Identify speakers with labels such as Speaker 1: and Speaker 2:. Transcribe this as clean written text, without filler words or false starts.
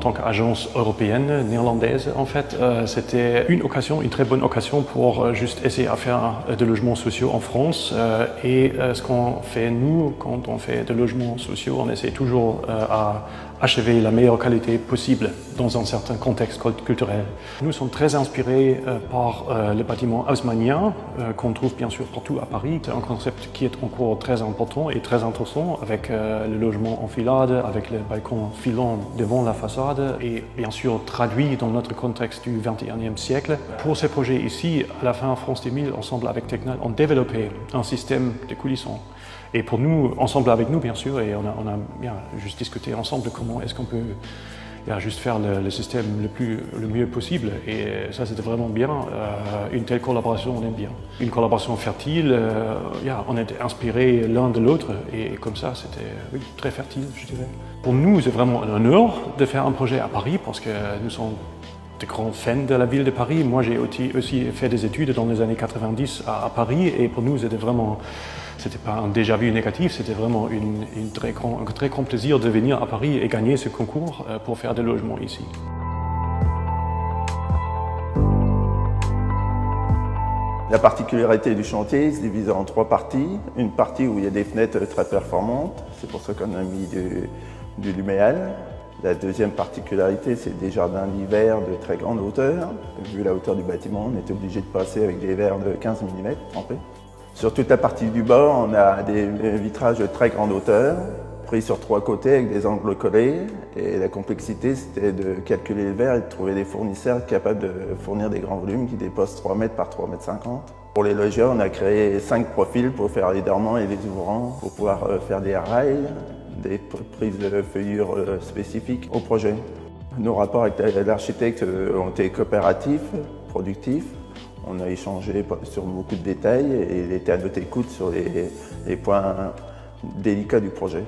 Speaker 1: tant qu'agence européenne, néerlandaise en fait, c'était une très bonne occasion pour juste essayer à faire des logements sociaux en France. Et ce qu'on fait nous, quand on fait des logements sociaux, on essaie toujours à achever la meilleure qualité possible dans un certain contexte culturel. Nous sommes très inspirés par le bâtiment haussmannien qu'on trouve bien sûr partout à Paris. C'est un concept qui est encore très important et très intéressant avec le logement en filade, avec le balcon filant devant la façade et bien sûr traduit dans notre contexte du XXIe siècle. Pour ces projets ici, à la fin France 2000, ensemble avec Tecnal, on développé un système de coulissants. Et pour nous, ensemble avec nous bien sûr, et on a bien juste discuté ensemble de comment est-ce qu'on peut juste faire le système le mieux possible. Et ça c'était vraiment bien. Une telle collaboration, on aime bien. Une collaboration fertile, on était inspirés l'un de l'autre et comme ça c'était très fertile, je dirais. Pour nous, c'est vraiment un honneur de faire un projet à Paris parce que nous sommes de grands fans de la ville de Paris. Moi, j'ai aussi fait des études dans les années 90 à Paris et pour nous, c'était pas un déjà-vu négatif, c'était vraiment un très grand plaisir de venir à Paris et gagner ce concours pour faire des logements ici.
Speaker 2: La particularité du chantier, il se divise en 3 parties. Une partie où il y a des fenêtres très performantes, c'est pour ça qu'on a mis du Luméal. La deuxième particularité, c'est des jardins d'hiver de très grande hauteur. Vu la hauteur du bâtiment, on était obligé de passer avec des verres de 15 mm trempés. Sur toute la partie du bas, on a des vitrages de très grande hauteur, pris sur 3 côtés avec des angles collés. Et la complexité, c'était de calculer le verre et de trouver des fournisseurs capables de fournir des grands volumes qui dépassent 3 mètres par 3,50 mètres. Pour les logias, on a créé 5 profils pour faire les dormants et les ouvrants, pour pouvoir faire des rails, des prises de feuillure spécifiques au projet. Nos rapports avec l'architecte ont été coopératifs, productifs. On a échangé sur beaucoup de détails et il était à notre écoute sur les points délicats du projet.